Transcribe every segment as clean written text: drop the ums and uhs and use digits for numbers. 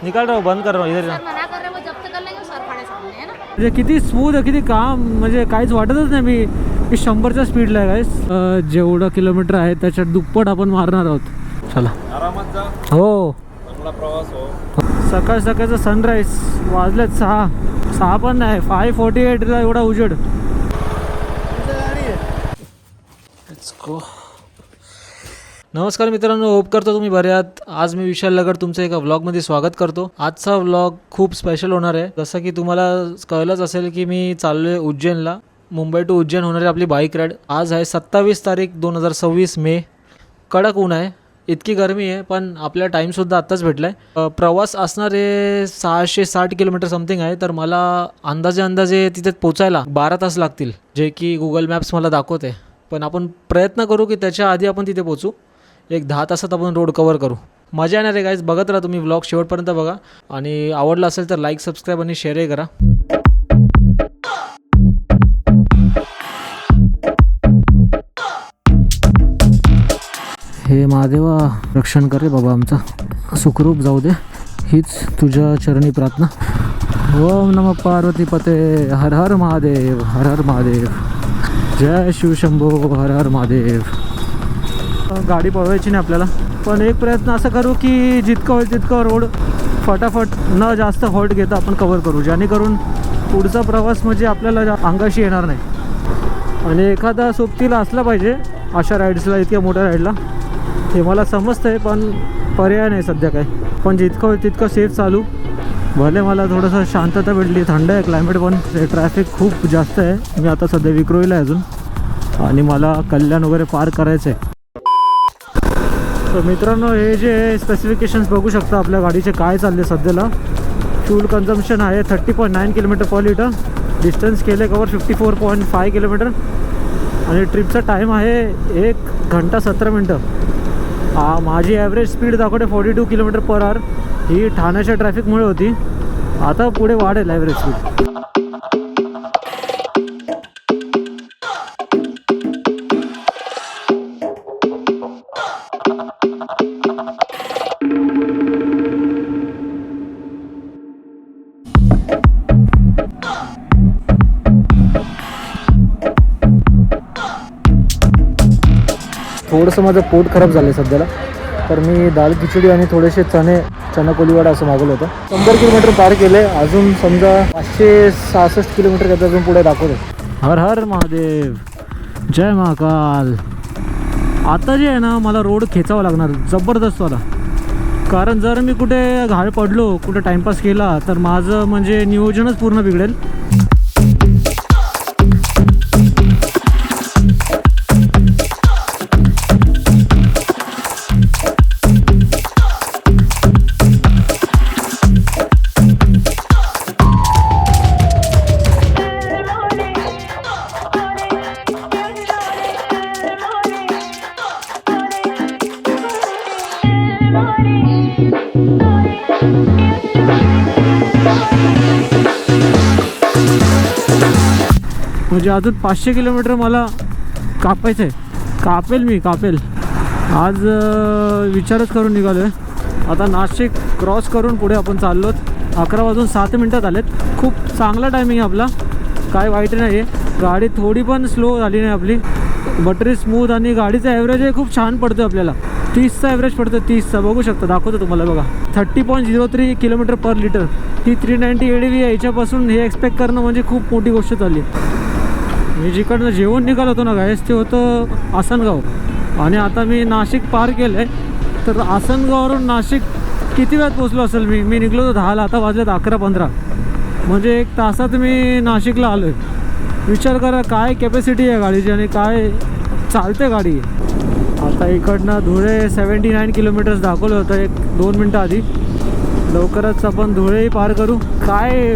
निकाल रहा हूँ, बंद कर रहा हूँ इधर। सर मना कर रहे, वो जब्त कर लेंगे सर फाड़े सामने, है ना? म्हणजे किती स्मूथ आहे, किती काम, म्हणजे काहीच वाटतच नाही मी 100च्या स्पीडला आहे गाईस. जेवढं किलोमीटर आहे त्याच्यात दुप्पट आपण मारणार आहोत. चला आरामात जा, हो. चांगला प्रवास हो. सकाळ सकाळचं सनराईज, वाजलेत 6 पण नाही, 5:48ला एवढा उजेड. Let's go. नमस्कार मित्रांनो, होप करतो तुम्ही बरे आहात. आज मी विशाल लगड तुमचं एका व्लॉगमध्ये स्वागत करतो. आजचा व्लॉग खूप स्पेशल होणार आहे. जसं की तुम्हाला कळलंच असेल की मी चाललो आहे उज्जैनला. मुंबई टू उज्जैन होणार आहे आपली बाईक राईड. आज आहे 27 तारीख 2026 मे. कडक ऊन आहे, इतकी गरमी आहे, पण आपला टाईमसुद्धा आत्ताच भेटला आहे. प्रवास असणार आहे 660 किलोमीटर समथिंग आहे. तर मला अंदाजे तिथे पोचायला 12 तास लागतील, जे की गुगल मॅप्स मला दाखवते. पण आपण प्रयत्न करू की त्याच्या आधी आपण तिथे पोचू. एक 10 तासात आपण रोड कवर करू. मजा येणार आहे गाईज. बघत राहा तुम्ही व्लॉग शेवटपर्यंत बघा. आणि आवडला असेल तर लाईक, सबस्क्राईब आणि शेअरही करा. हे महादेवा, रक्षण कर रे बाबा आमचं, सुखरूप जाऊ दे, हीच तुझ्या चरणी प्रार्थना. ओम नमः पार्वती पते, हर हर महादेव, हर हर महादेव, जय शिवशंभो, हर हर महादेव. गाडी पळवायची नाही आपल्याला, पण एक प्रयत्न असा करू की जितकं होईल तितकं रोड फटाफट न जास्त हॉल्ट घेता आपण कवर करू, जेणेकरून पुढचा प्रवास म्हणजे आपल्याला अंगाशी येणार नाही. आणि एखादा सोबतीला असला पाहिजे अशा राईड्सला, इतक्या मोठ्या राईडला. हे मला समजतं आहे, पण पर्याय नाही सध्या काय. पण जितकं होईल तितकं सेफ चालू. भले मला थोडंसं शांतता भेटली, थंड आहे क्लायमेट, पण ट्रॅफिक खूप जास्त आहे. मी आता सध्या विक्रोळीला आहे अजून, आणि मला कल्याण वगैरे पार करायचं आहे. तर मित्रांनो, हे जे स्पेसिफिकेशन्स बघू शकता आपल्या गाडीचे काय चालले सध्याला. फ्यूल कन्झम्पशन आहे 30.9 किलोमीटर पर लिटर. डिस्टन्स केले कवर 54.5 किलोमीटर. आणि ट्रिपचा टाईम आहे 1 घंटा 17 मिनटं. माझी ॲव्हरेज स्पीड दाखवते 42 किलोमीटर पर आवर. ही ठाण्याच्या ट्रॅफिकमुळे होती, आता पुढे वाढेल ॲव्हरेज स्पीड. थोडंसं माझं पोट खराब झालं आहे सध्याला, तर मी दाल खिचडी आणि थोडेसे चना कोलीवाडा असं मागवलं होतं. 100 किलोमीटर पार केले, अजून समजा 566 किलोमीटर त्याचं अजून पुढे दाखवतो. हर हर महादेव, जय महाकाल. आता जे आहे ना, मला रोड खेचावा लागणार जबरदस्त वाला. कारण जर मी कुठे घाळ पडलो, कुठे टाईमपास केला, तर माझं म्हणजे नियोजनच पूर्ण बिघडेल. म्हणजे अजून 500 किलोमीटर मला कापायचं आहे. कापेल आज. विचारच करून निघालो आहे. आता नाशिक क्रॉस करून पुढे आपण चाललो. 11:07 आलेत. खूप चांगला टायमिंग आहे आपला, काय वाईट नाही आहे. गाडी थोडी पण स्लो झाली नाही आपली, बटरी स्मूथ. आणि गाडीचा ॲव्हरेजही खूप छान पडतो आपल्याला. 30चा ॲव्हरेज पडतो, 30चा. बघू शकता, दाखवतो तुम्हाला बघा. 30.03 किलोमीटर पर लिटर. ती 390 ADV आहे. याच्यापासून हे एक्सपेक्ट करणं म्हणजे खूप मोठी गोष्ट चालली. मी जिकडनं जेवण निघालो होतो ना गायस, ते होतं आसनगाव. आणि आता मी नाशिक पार केलं आहे. तर आसनगाववरून नाशिक किती वेळात पोचलो असेल मी निघलो होतो 10ला, आता वाजलेत 11:15. म्हणजे 1 तासात मी नाशिकला आलो आहे. विचार करा काय कॅपॅसिटी आहे गाडीची आणि काय चालते गाडी. आता इकडनं धुळे 79 किलोमीटर्स दाखवलं होतं 1-2 मिनटं आधी. लवकरच आपण धुळेही पार करू. काय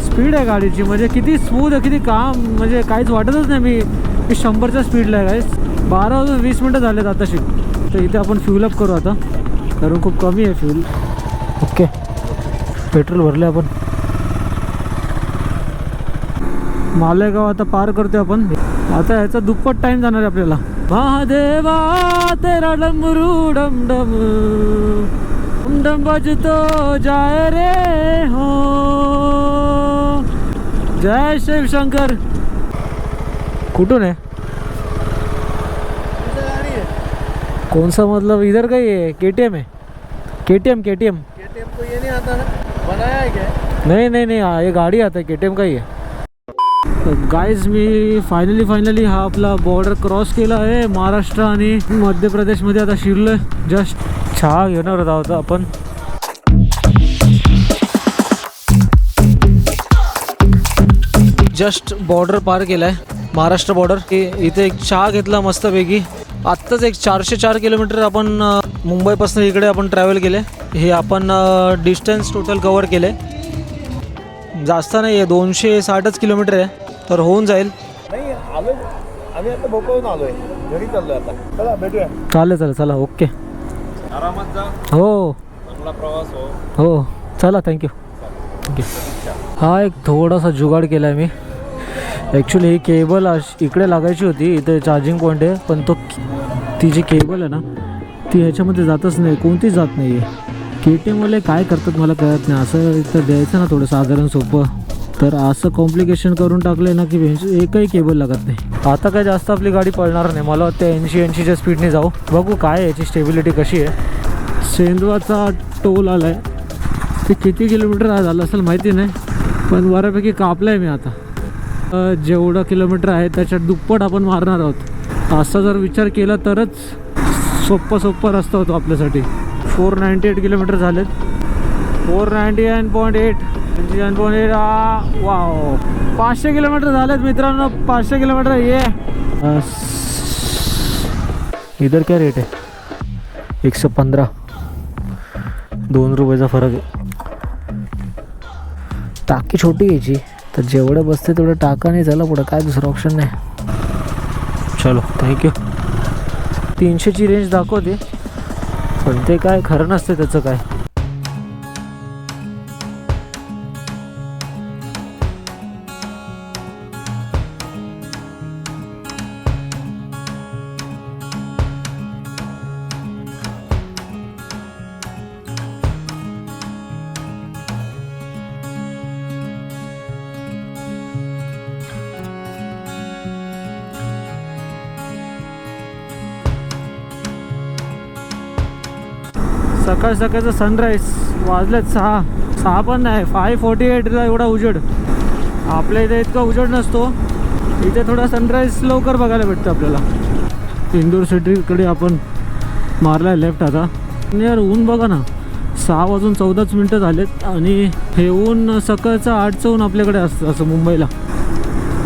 स्पीड आहे गाडीची, म्हणजे किती स्मूथ आहे, किती काम, म्हणजे काहीच वाटतच नाही मी 100च्या स्पीडला आहे गाईस. 12:20 झालेत आताशी. तर इथे आपण फ्यूलअप करू आता, कारण खूप कमी आहे फ्यूल. ओके, पेट्रोल भरले आपण. मालेगाव आता पार करतोय आपण. आता ह्याचा दुप्पट टाईम जाणार आहे आपल्याला. महादेवा तेरा डमरू डम डम डम डम बजतो जाए रे हो, जय शिव शंकर. कुठून आहे? कौन सा मतलब इधर का ही है? KTM है. KTM को ये नहीं आता ना, बनाया है क्या? नहीं हाँ, ये गाड़ी आता है KTM का ही आहे. गाईज मी फायनली हा आपला बॉर्डर क्रॉस केला आहे महाराष्ट्र आणि मध्य प्रदेशमध्ये. आता शिरलोय. जस्ट चहा घेणार आहोत आपण. जस्ट बॉर्डर पार केलाय, महाराष्ट्र बॉर्डर. इथे एक चहा घेतला मस्तपैकी. आत्ताच एक 404 किलोमीटर आपण मुंबईपासून इकडे आपण ट्रॅव्हल केले. हे आपण डिस्टन्स टोटल कवर केले. जास्त नाही आहे, 260च किलोमीटर आहे, तर होऊन जाईल. नाही आलो आम्ही आता भोपाळून आलोय, घरी चाललोय आता. चला भेटूया. चालेल चला ओके. आरामात जा. हो चांगला प्रवास हो. हो चला थँक्यू. हा एक थोडासा जुगाड केला आहे मी. ॲक्च्युली ही केबल इकडे लागायची होती, इथे चार्जिंग पॉईंट आहे, पण ती जी केबल आहे ना ती ह्याच्यामध्ये जातच नाही, कोणतीच जात नाही आहे. KTMवाले काय करतात मला कळत नाही. असं इथं द्यायचं ना थोडं साधारण सोपं, तर असं कॉम्प्लिकेशन करून टाकलं ना की एकही केबल लागत नाही. आता काय जास्त आपली गाडी पळणार नाही, मला वाटतं 80-80च्या स्पीडने जाऊ. बघू काय याची स्टेबिलिटी कशी आहे. सेंदवाचा टोल आला आहे, ते किती किलोमीटर झालं असेल माहिती नाही, पण बऱ्यापैकी कापलं आहे मी आता. जेवढं किलोमीटर आहे त्याच्यात दुप्पट आपण मारणार आहोत. असा जर विचार केला तरच सोप्पा रस्ता होतो आपल्यासाठी. 498 किलोमीटर झालेत. 499.8 वाव. 500 किलोमीटर झालेत मित्रांनो. 500 किलोमीटर ये. इधर क्या रेट आहे? 115. 2 रुपयाचा फरक आहे. टाकी छोटी घ्यायची, तर जेवढं बसते तेवढं टाका नाही झालं पुढं, काय दुसरं ऑप्शन नाही. चलो थँक्यू. 300ची रेंज दाखवते, पण ते काय खरं नसते त्याचं काय. सकाळचं सनराईज. वाजलेत 6 पण नाही, 5:48ला एवढा उजेड. आपल्या इथे इतका उजेड नसतो, इथे थोडा सनराईज लवकर बघायला भेटतं आपल्याला. इंदोर सिटीकडे आपण मारला लेफ्ट आता. यार ऊन बघा ना, 6:14 झालेत आणि हे ऊन सकाळचं 8चं ऊन आपल्याकडे असतं असं मुंबईला.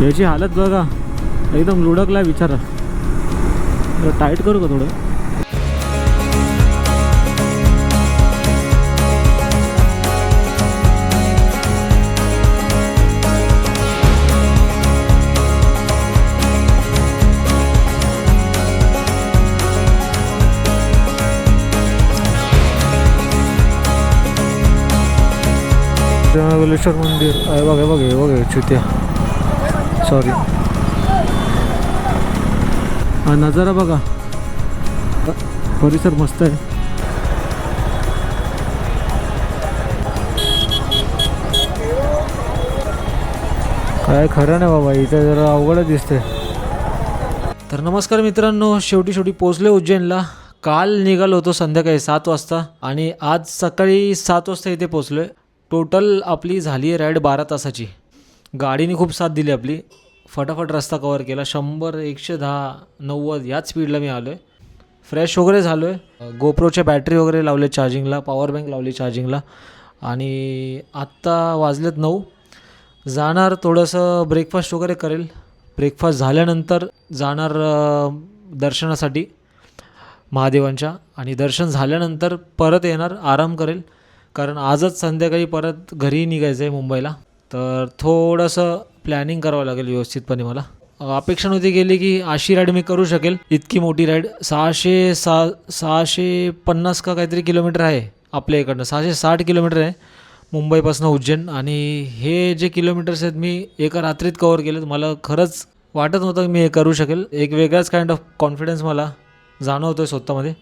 याची हालत बघा, एकदम लुडकला विचारा. टाईट करू का थोडं? मंदिर आहे बघा चुत्या. सॉरी. हा नजारा बघा, परिसर मस्त आहे. काय खरं नाही बाबा, इथे जरा अवघडच दिसते. तर नमस्कार मित्रांनो, शेवटी पोचले उज्जैनला. काल निघालो होतो संध्याकाळी 7 वाजता आणि आज सकाळी 7 वाजता इथे पोचलो आहे. टोटल आपली झाली आहे राईड 12 तासाची. गाडीने खूप साथ दिली आपली, फटाफट रस्ता कवर केला. 100, 110, 90 याच स्पीडला मी आलो आहे. फ्रेश वगैरे झालो आहे. गोप्रोच्या बॅटरी वगैरे लावले चार्जिंगला, पॉवर बँक लावली चार्जिंगला. आणि आत्ता वाजलेत 9. जाणार थोडंसं ब्रेकफास्ट वगैरे करेल. ब्रेकफास्ट झाल्यानंतर जाणार दर्शनासाठी महादेवांच्या, आणि दर्शन झाल्यानंतर परत येणार, आराम करेल, कारण आजच संध्याकाळी परत घरी निघायचं आहे मुंबईला. तर थोडंसं प्लॅनिंग करावं लागेल व्यवस्थितपणे. मला अपेक्षा नव्हती गेली की अशी राईड मी करू शकेल. इतकी मोठी राईड 650 का काहीतरी किलोमीटर आहे आपल्या इकडनं. 660 किलोमीटर आहे मुंबईपासून उज्जैन. आणि हे जे किलोमीटर्स आहेत मी एका रात्रीत कवर केलेत. मला खरंच वाटत नव्हतं की मी हे करू शकेल. एक वेगळाच काइंड ऑफ कॉन्फिडन्स मला जाणवतो आहे स्वतःमध्ये.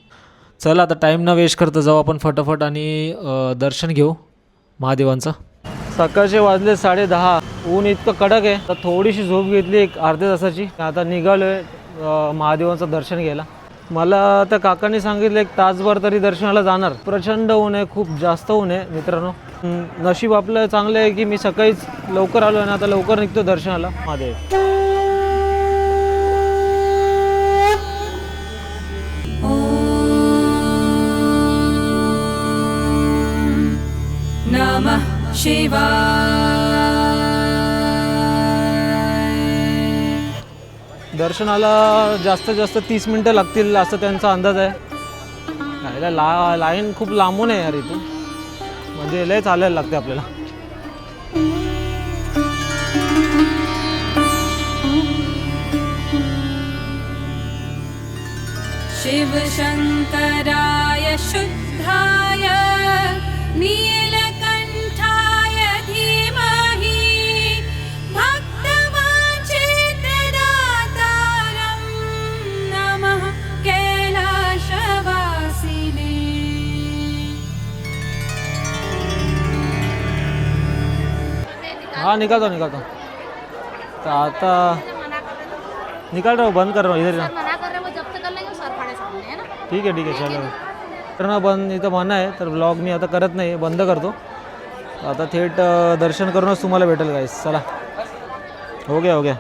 चला आता टाईम न वेस्ट करता जाऊ आपण फटाफट आणि दर्शन घेऊ महादेवांचं. सकाळचे वाजले 10:30. ऊन इतकं कडक आहे. तर थोडीशी झोप घेतली एक अर्ध्या तासाची. आता निघालो आहे महादेवांचं दर्शन घ्यायला. मला त्या काकांनी सांगितलं एक तासभर तरी दर्शनाला जाणार. प्रचंड ऊन आहे, खूप जास्त ऊन आहे मित्रांनो. नशीब आपलं चांगलं आहे की मी सकाळीच लवकर आलो आणि आता लवकर निघतो दर्शनाला महादेव. नमः शिवाय. दर्शनाला जास्तीत जास्त 30 मिनटं लागतील असं त्यांचा अंदाज आहे. लाईन खूप लांबून आहे यार इथून, म्हणजे लय चालायला लागते आपल्याला. शिव शंकराय शुद्धाय नीलकंठाय धीमहि भक्तवांछितदातारं नमः कैलासवासिने. हाँ निकालता तर आता निकाल रहा हूँ, बंद कर रहा हूँ इधर ना. मना कर रहे हैं वो जब्त कर लेंगे सर खड़े सामने है ना. ठीक आहे चलो. तर ना बंद इथं मना आहे तर ब्लॉग मी आता करत नाही, बंद करतो. आता थेट दर्शन करूनच तुम्हाला भेटेल गाईस. चला हो गया.